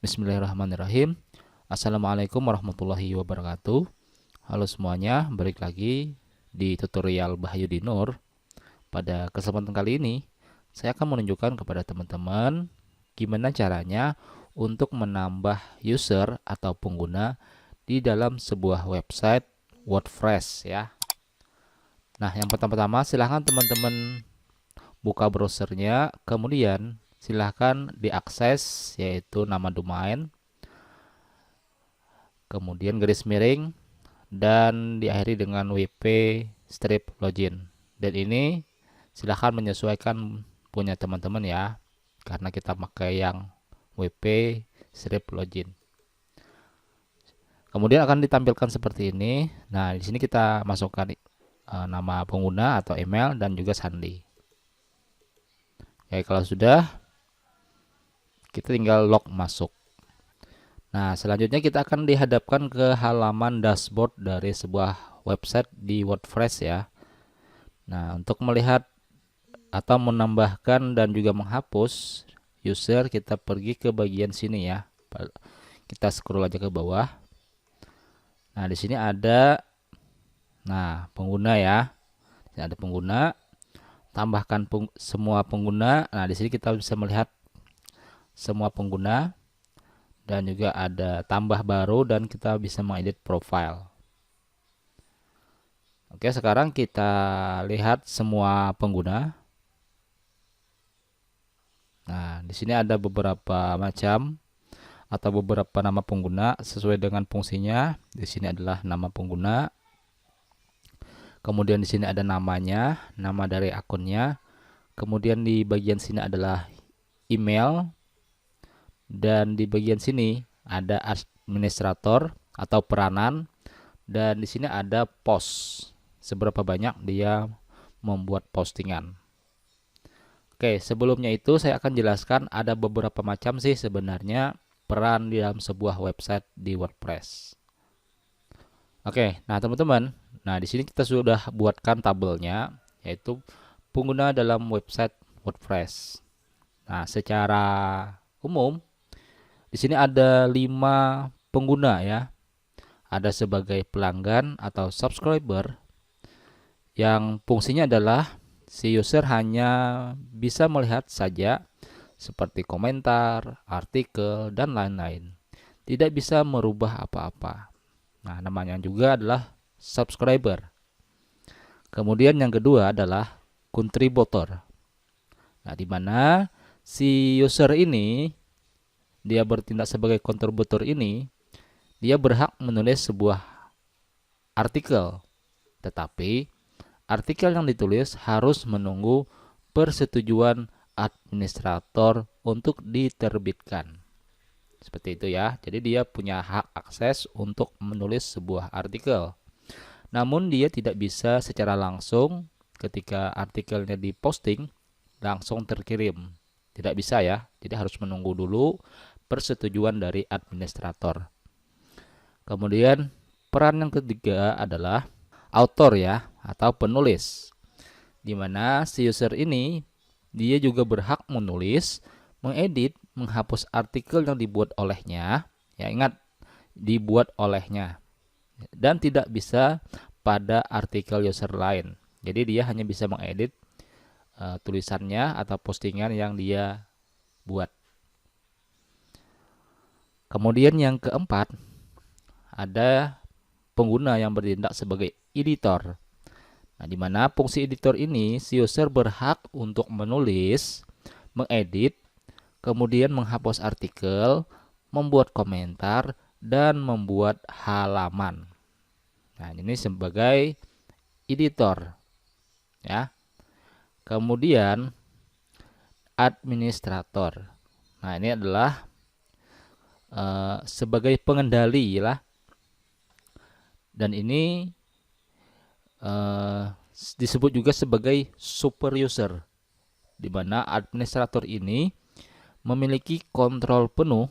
Bismillahirrahmanirrahim. Assalamualaikum warahmatullahi wabarakatuh. Halo semuanya, balik lagi di tutorial Bahyudi Nur. Pada kesempatan kali ini, saya akan menunjukkan kepada teman-teman gimana caranya untuk menambah user atau pengguna di dalam sebuah website WordPress ya. Nah, yang pertama-tama silahkan teman-teman buka browsernya, kemudian silahkan diakses yaitu nama domain, kemudian garis miring, dan diakhiri dengan wp strip login. Dan ini silahkan menyesuaikan punya teman-teman ya, karena kita pakai yang wp strip login. Kemudian akan ditampilkan seperti ini. Nah, di sini kita masukkan nama pengguna atau email dan juga sandi. Oke, kalau sudah, kita tinggal log masuk. Nah, selanjutnya kita akan dihadapkan ke halaman dashboard dari sebuah website di WordPress ya. Nah, untuk melihat atau menambahkan dan juga menghapus user, kita pergi ke bagian sini ya. Kita scroll aja ke bawah. Nah, di sini ada pengguna ya. Di sini ada pengguna. Tambahkan semua pengguna. Nah, di sini kita bisa melihat semua pengguna. Dan juga ada tambah baru dan kita bisa mengedit profile. Oke, sekarang kita lihat semua pengguna. Nah, di sini ada beberapa macam atau beberapa nama pengguna sesuai dengan fungsinya. Di sini adalah nama pengguna. Kemudian di sini ada namanya, nama dari akunnya. Kemudian di bagian sini adalah email. Dan di bagian sini ada administrator atau peranan, dan di sini ada post, seberapa banyak dia membuat postingan. Oke, sebelumnya itu saya akan jelaskan ada beberapa macam sih sebenarnya peran di dalam sebuah website di WordPress. Oke, nah teman-teman, di sini kita sudah buatkan tabelnya, yaitu pengguna dalam website WordPress. Nah, secara umum di sini ada 5 pengguna ya. Ada sebagai pelanggan atau subscriber yang fungsinya adalah si user hanya bisa melihat saja seperti komentar, artikel, dan lain-lain. Tidak bisa merubah apa-apa. Nah, namanya juga adalah subscriber. Kemudian yang kedua adalah contributor. Nah, di mana si user ini dia bertindak sebagai kontributor ini, dia berhak menulis sebuah artikel. Tetapi artikel yang ditulis harus menunggu persetujuan administrator untuk diterbitkan. Seperti itu ya. Jadi dia punya hak akses untuk menulis sebuah artikel. Namun dia tidak bisa secara langsung ketika artikelnya diposting langsung terkirim. Tidak bisa ya. Jadi harus menunggu dulu persetujuan dari administrator. Kemudian peran yang ketiga adalah author ya, atau penulis, di mana si user ini dia juga berhak menulis, mengedit, menghapus artikel yang dibuat olehnya. Ya, ingat, dibuat olehnya, dan tidak bisa pada artikel user lain. Jadi dia hanya bisa mengedit tulisannya atau postingan yang dia buat. Kemudian yang keempat, ada pengguna yang bertindak sebagai editor. Nah, di mana fungsi editor ini si user berhak untuk menulis, mengedit, kemudian menghapus artikel, membuat komentar, dan membuat halaman. Nah, ini sebagai editor ya. Kemudian administrator. Nah, ini adalah sebagai pengendali lah, dan ini disebut juga sebagai super user, di mana administrator ini memiliki kontrol penuh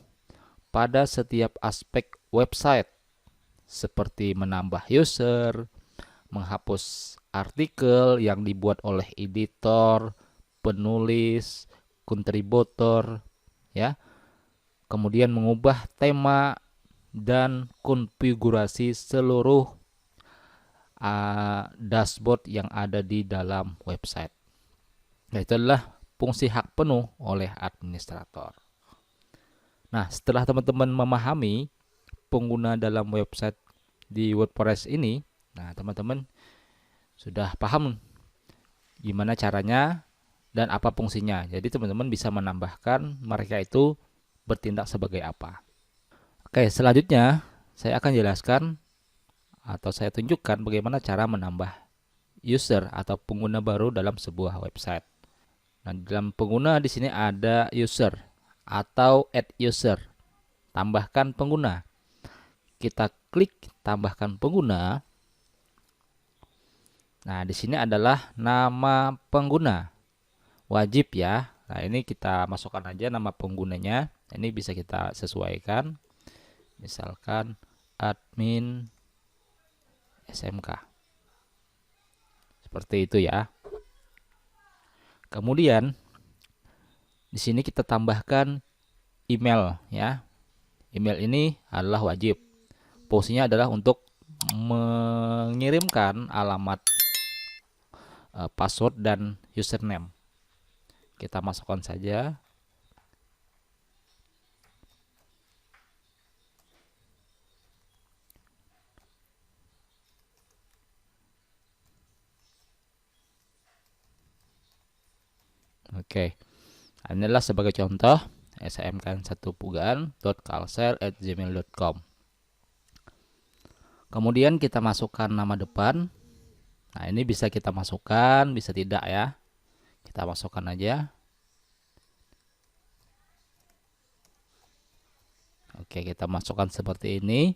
pada setiap aspek website, seperti menambah user, menghapus artikel yang dibuat oleh editor, penulis, kontributor ya. kemudian mengubah tema dan konfigurasi seluruh dashboard yang ada di dalam website. Nah, itu adalah fungsi hak penuh oleh administrator. Nah, setelah teman-teman memahami pengguna dalam website di WordPress ini, nah teman-teman sudah paham gimana caranya dan apa fungsinya. Jadi teman-teman bisa menambahkan mereka itu bertindak sebagai apa. Oke, selanjutnya saya akan jelaskan atau saya tunjukkan bagaimana cara menambah user atau pengguna baru dalam sebuah website. Nah, dalam pengguna di sini ada user atau add user. Tambahkan pengguna. Kita klik tambahkan pengguna. Nah, di sini adalah nama pengguna. Wajib ya. Nah, ini kita masukkan aja nama penggunanya. Ini bisa kita sesuaikan. Misalkan admin SMK. Seperti itu ya. Kemudian di sini kita tambahkan email ya. Email ini adalah wajib. Fungsinya adalah untuk mengirimkan alamat password dan username. Kita masukkan saja. Oke. Inilah sebagai contoh smk1pugan.kalsel@gmail.com. Kemudian kita masukkan nama depan. Nah, ini bisa kita masukkan, bisa tidak ya. Kita masukkan aja. Oke, kita masukkan seperti ini.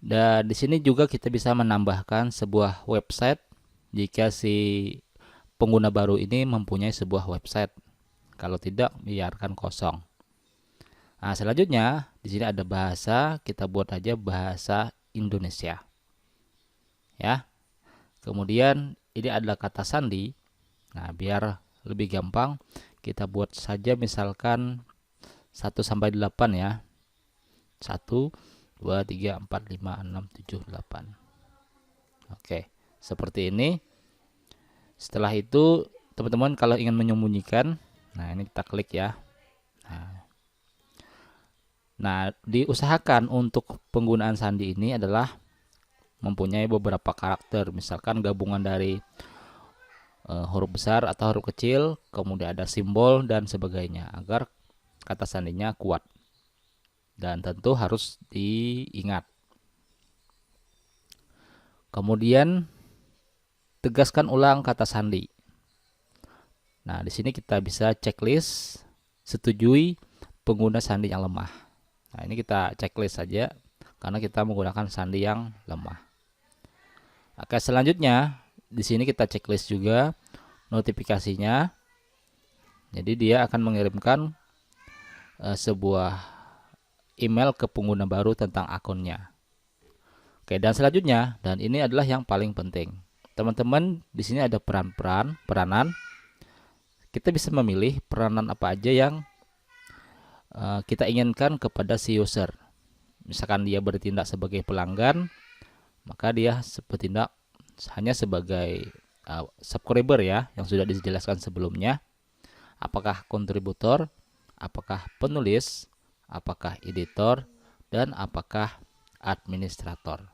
Dan di sini juga kita bisa menambahkan sebuah website jika si pengguna baru ini mempunyai sebuah website. Kalau tidak, biarkan kosong. Nah, selanjutnya di sini ada bahasa, kita buat aja bahasa Indonesia. Ya. Kemudian ini adalah kata sandi. Nah, biar lebih gampang, kita buat saja misalkan 1 sampai 8 ya. 1 2 3 4 5 6 7 8. Oke, seperti ini. Setelah itu, teman-teman kalau ingin menyembunyikan, nah ini kita klik ya. Nah, diusahakan untuk penggunaan sandi ini adalah mempunyai beberapa karakter, misalkan gabungan dari huruf besar atau huruf kecil, kemudian ada simbol dan sebagainya, agar kata sandinya kuat. Dan tentu harus diingat. Kemudian tegaskan ulang kata sandi. Nah, di sini kita bisa checklist setujui pengguna sandi yang lemah. Nah, ini kita checklist saja karena kita menggunakan sandi yang lemah. Oke, selanjutnya di sini kita checklist juga notifikasinya. Jadi dia akan mengirimkan sebuah email ke pengguna baru tentang akunnya. Oke, dan selanjutnya, dan ini adalah yang paling penting. Teman-teman, di sini ada peranan. Kita bisa memilih peranan apa aja yang kita inginkan kepada si user. Misalkan dia bertindak sebagai pelanggan, maka dia bertindak hanya sebagai subscriber ya, yang sudah dijelaskan sebelumnya. Apakah kontributor, apakah penulis, apakah editor, dan apakah administrator.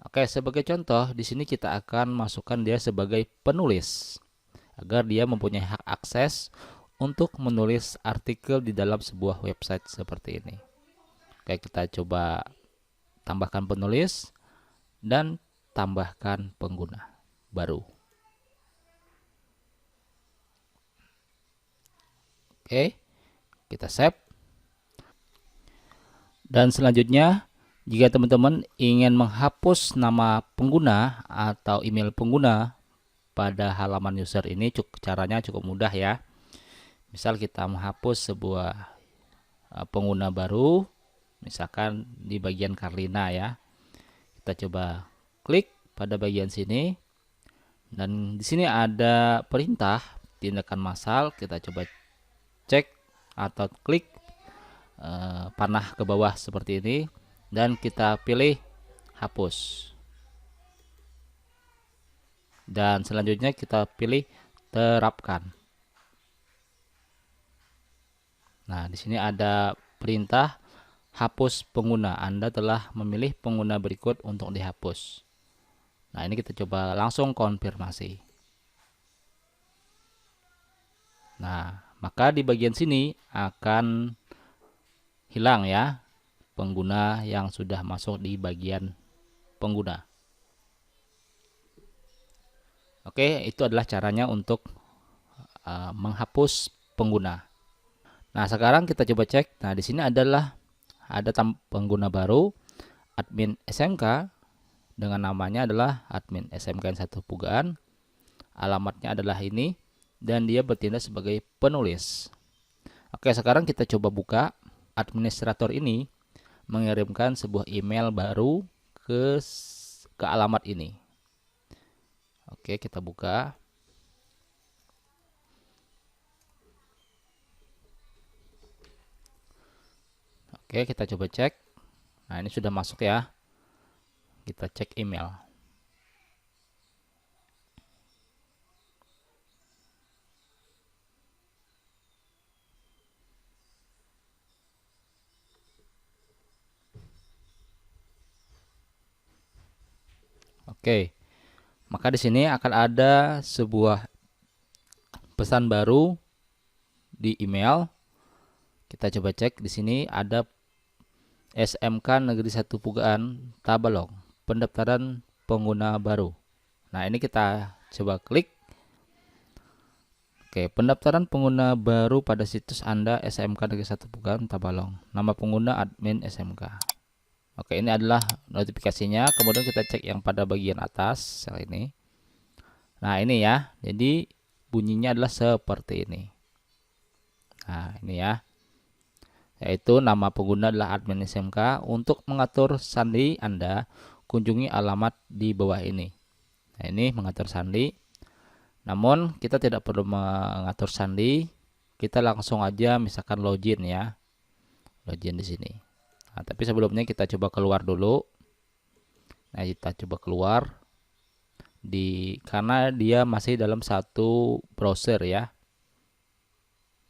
Oke, sebagai contoh, di sini kita akan masukkan dia sebagai penulis agar dia mempunyai hak akses untuk menulis artikel di dalam sebuah website seperti ini. Oke, kita coba tambahkan penulis dan tambahkan pengguna baru. Oke, kita save. Dan selanjutnya, jika teman-teman ingin menghapus nama pengguna atau email pengguna pada halaman user ini, caranya cukup mudah ya. Misal kita menghapus sebuah pengguna baru, misalkan di bagian Karlina ya. Kita coba klik pada bagian sini. Dan di sini ada perintah tindakan massal, kita coba cek atau klik panah ke bawah seperti ini dan kita pilih hapus. Dan selanjutnya kita pilih terapkan. Nah, di sini ada perintah hapus pengguna. Anda telah memilih pengguna berikut untuk dihapus. Nah, ini kita coba langsung konfirmasi. Nah, maka di bagian sini akan hilang ya pengguna yang sudah masuk di bagian pengguna. Oke, itu adalah caranya untuk menghapus pengguna. Nah, sekarang kita coba cek. Nah, di sini ada pengguna baru, admin SMK, dengan namanya adalah admin SMK1 Pugaan. Alamatnya adalah ini dan dia bertindak sebagai penulis. Oke, sekarang kita coba buka. Administrator ini mengirimkan sebuah email baru ke alamat ini. Oke, kita buka. Oke, kita coba cek. Nah, ini sudah masuk ya. Kita cek email. Oke. Maka di sini akan ada sebuah pesan baru di email. Kita coba cek. Di sini ada SMK Negeri 1 Pugaan Tabalong, pendaftaran pengguna baru. Nah, ini kita coba klik. Oke, pendaftaran pengguna baru pada situs Anda SMK Negeri 1 Pugaan Tabalong. Nama pengguna admin SMK. Oke, ini adalah notifikasinya. Kemudian kita cek yang pada bagian atas sel ini. Nah, ini ya. Jadi bunyinya adalah seperti ini. Nah, ini ya. Yaitu nama pengguna adalah admin SMK. Untuk mengatur sandi Anda, kunjungi alamat di bawah ini. Nah, ini mengatur sandi. Namun kita tidak perlu mengatur sandi. Kita langsung aja misalkan login ya. Login di sini. Nah, tapi sebelumnya kita coba keluar dulu. Nah, kita coba keluar karena dia masih dalam satu browser ya.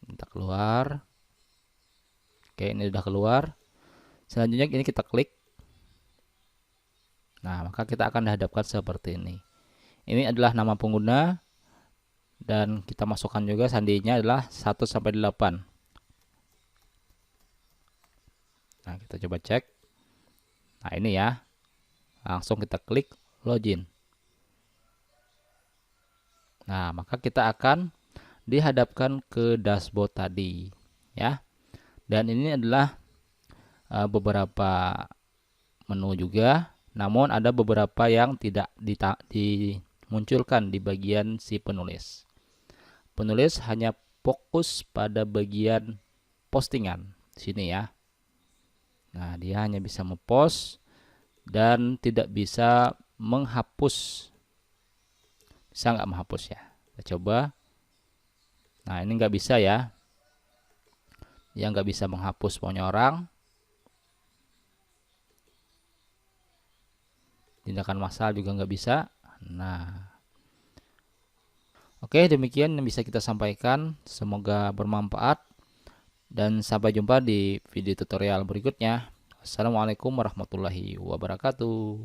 Kita keluar. Oke, ini sudah keluar. Selanjutnya ini kita klik. Nah, maka kita akan dihadapkan seperti ini. Ini adalah nama pengguna dan kita masukkan juga sandinya adalah 1 sampai 8. Nah, kita coba cek. Nah, ini ya. Langsung kita klik login. Nah, maka kita akan dihadapkan ke dashboard tadi ya. Dan ini adalah beberapa menu juga, namun ada beberapa yang tidak dimunculkan di bagian si penulis. Penulis hanya fokus pada bagian postingan sini ya. Nah, dia hanya bisa mempost dan tidak bisa menghapus. Bisa nggak menghapus ya? Kita coba. Nah, ini nggak bisa ya. Yang nggak bisa menghapus pokoknya orang. Tindakan massal juga nggak bisa. Nah, oke, demikian yang bisa kita sampaikan. Semoga bermanfaat dan sampai jumpa di video tutorial berikutnya. Assalamualaikum warahmatullahi wabarakatuh.